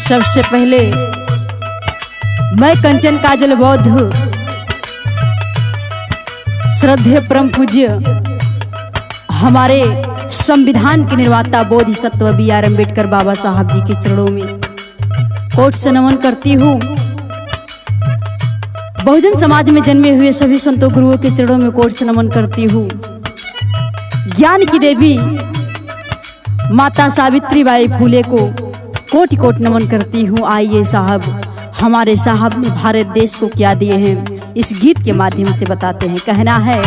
सबसे पहले मैं कंचन काजल बौद्ध श्रद्धेय परम पूज्य हमारे संविधान के निर्माता बोधिसत्व B.R. अम्बेडकर बाबा साहब जी के चरणों में कोट से नमन करती हूँ। बहुजन समाज में जन्मे हुए सभी संतों गुरुओं के चरणों में कोट से नमन करती हूँ। ज्ञान की देवी माता सावित्री बाई फूले को कोटि कोट नमन करती हूँ। आइए साहब, हमारे साहब ने भारत देश को क्या दिए हैं इस गीत के माध्यम से बताते हैं। कहना है,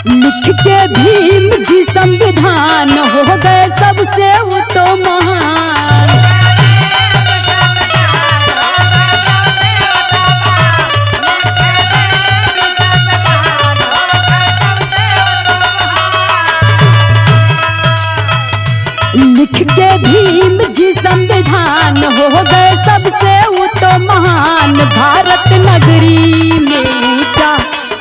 लिख के भीम जी संविधान हो गए सबसे वो तो महान। लिख के भीम जी संविधान हो गए सबसे वो तो महान। भारत नगरी में ऊंचा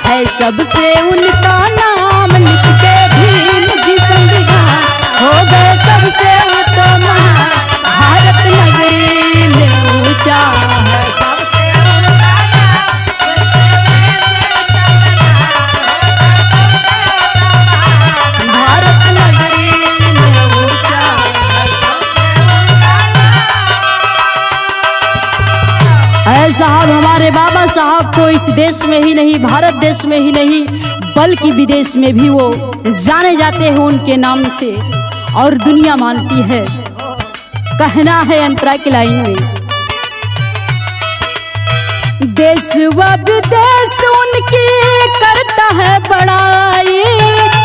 है सबसे उनका नाम। लिख के भीम जी संविधान हो गए सबसे वो तो महान। भारत नगरी में ऊंचा है साहब। हमारे बाबा साहब को इस देश में ही नहीं, भारत देश में ही नहीं बल्कि विदेश में भी वो जाने जाते हैं उनके नाम से और दुनिया मानती है। कहना है अंतरा की लाइन में, देश व विदेश उनकी करता है बड़ाई,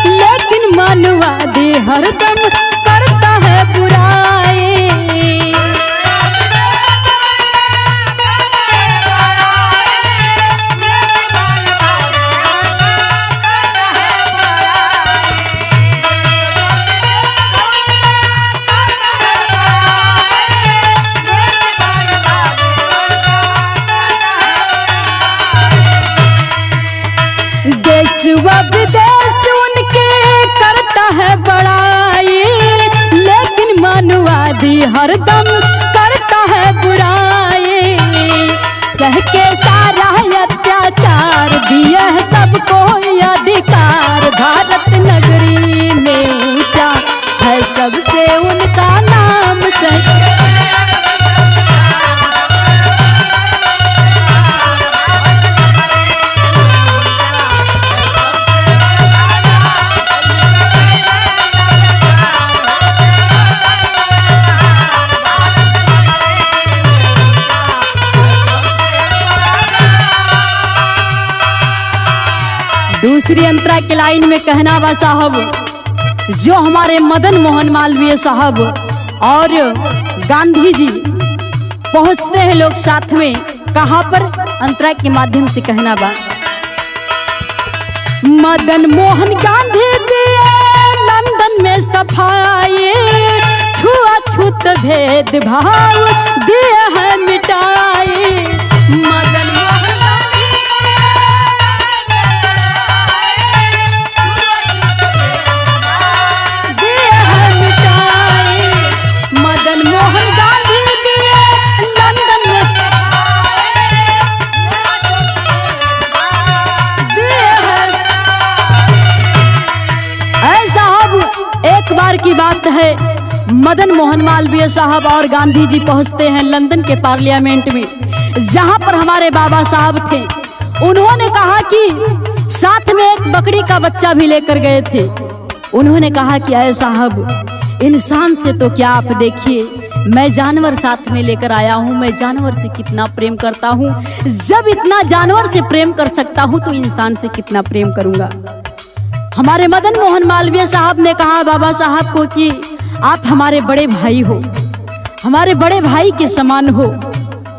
लेकिन मानवादी हरदम करता है बुराई। देश व विदेश उनके करता है बड़ाई, लेकिन मानवादी हरदम करता है बुराई। सह के सारा अत्याचार दिए है सबको अधिकार। भारत नगरी में ऊंचा है सबसे उनका नाम। दूसरी अंतरा के लाइन में कहना बा साहब, जो हमारे मदन मोहन मालवीय साहब और गांधी जी पहुंचते हैं लोग साथ में। कहां पर? अंतरा के माध्यम से कहना बा, मदन मोहन गांधी दिए लंदन में सफाई, छुआछूत भेदभाव दिए है मिटाई। मदन मोहन की बात है, मदन मोहन मालवीय साहब और गांधी जी पहुंचते हैं लंदन के पार्लियामेंट में, जहां पर हमारे बाबा साहब थे। उन्होंने कहा कि साथ में एक बकरी का बच्चा भी लेकर गए थे। उन्होंने कहा कि अरे साहब, इंसान से तो क्या आप देखिए, मैं जानवर साथ में लेकर आया हूं। मैं जानवर से कितना प्रेम करता हूं। जब इतना जानवर से प्रेम कर सकता हूं तो इंसान से कितना प्रेम करूंगा। हमारे मदन मोहन मालवीय साहब ने कहा बाबा साहब को कि आप हमारे बड़े भाई हो, हमारे बड़े भाई के समान हो।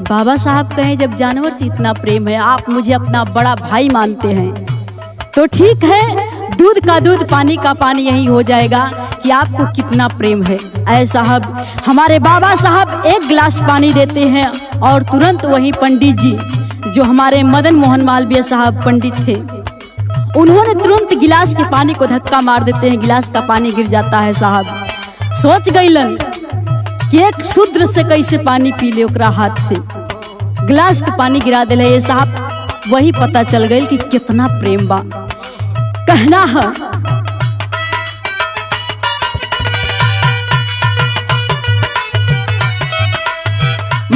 बाबा साहब कहें, जब जानवर से इतना प्रेम है, आप मुझे अपना बड़ा भाई मानते हैं, तो ठीक है, दूध का दूध पानी का पानी यही हो जाएगा कि आपको कितना प्रेम है। ऐ साहब, हमारे बाबा साहब एक गिलास पानी देते हैं और तुरंत वही पंडित जी, जो हमारे मदन मोहन मालवीय साहब पंडित थे, उन्होंने तुरंत गिलास के पानी को धक्का मार देते हैं। गिलास का पानी गिर जाता है। साहब सोच गईलन कि एक शूद्र से कैसे पानी पी ले, ओकरा हाथ से गिलास के पानी गिरा दिले। ये साहब वही पता चल गई कि कितना प्रेम बा। कहना है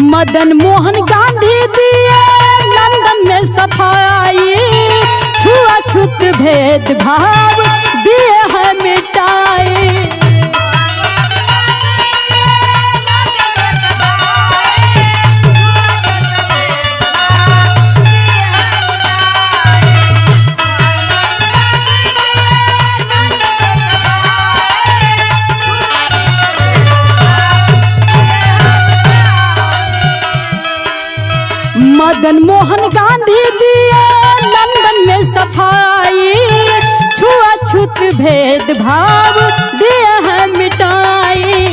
मदन मोहन गांधी दिए लंदन में सफाई, छुआछूत भेदभाव दिए है मिटाई। मदन मोहन गांधी दिए लंदन में सफाई, छुआछूत भेदभाव दिए है मिटाई।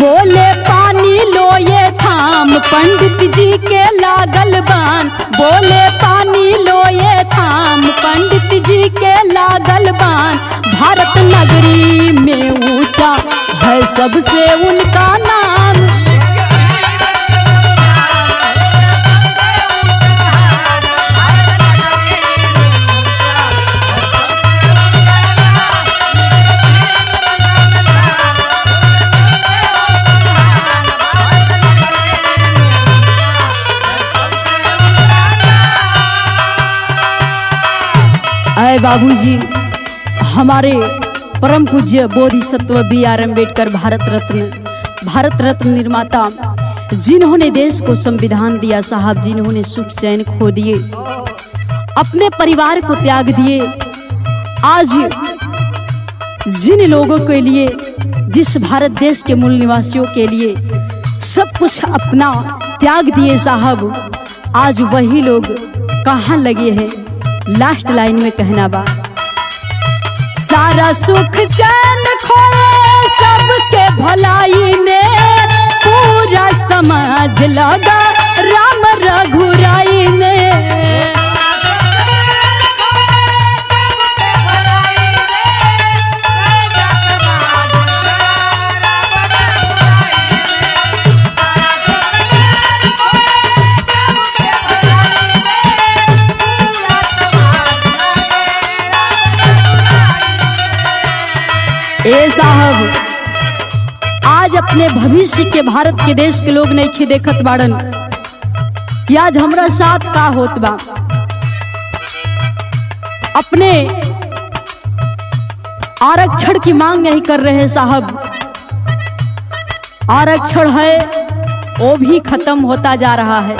बोले पानी लो ये थाम पंडित जी के लागल बान, बोले पानी लो ये थाम पंडित जी के लागल बान। भारत नगरी में ऊंचा है सबसे उनका नाम। अय बाबूजी, हमारे परम पूज्य बोधिसत्व B.R. अम्बेडकर भारत रत्न निर्माता, जिन्होंने देश को संविधान दिया साहब, जिन्होंने सुख चैन खो दिए, अपने परिवार को त्याग दिए, आज जिन लोगों के लिए, जिस भारत देश के मूल निवासियों के लिए सब कुछ अपना त्याग दिए साहब, आज वही लोग कहाँ लगे हैं। लास्ट लाइन में कहना बा, सारा सुख चैन खोए सबके भलाई में, पूरा समाज लगा राम रघुराई में। ए साहब, आज अपने भविष्य के भारत के देश के लोग नहीं देखत बाड़न कि आज हमरा साथ का होत बा। अपने आरक्षण की मांग नहीं कर रहे साहब, आरक्षण है वो भी खत्म होता जा रहा है।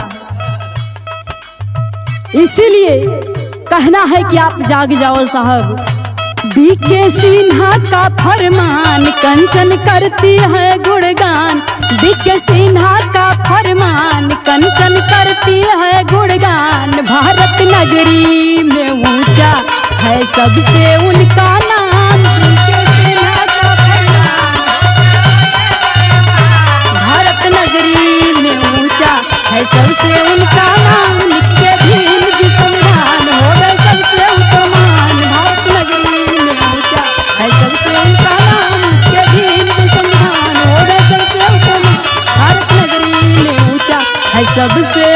इसीलिए कहना है कि आप जाग जाओ साहब। बीके सिन्हा का फरमान कंचन करती है गुणगान, बीके सिन्हा का फरमान कंचन करती है गुणगान। भारत नगरी में ऊंचा है सबसे उनका नाम, बीके सिन्हा का फरमान। भारत नगरी में ऊंचा है सबसे उनका नाम, लिख के भीम जी संविधान हो गए सबसे उत्तमान। भारत नगरी में ऊंचा है सबसे उनका नाम, के भीम जी संविधान हो गए सबसे उत्तमान। भारत नगरी में ऊंचा है सबसे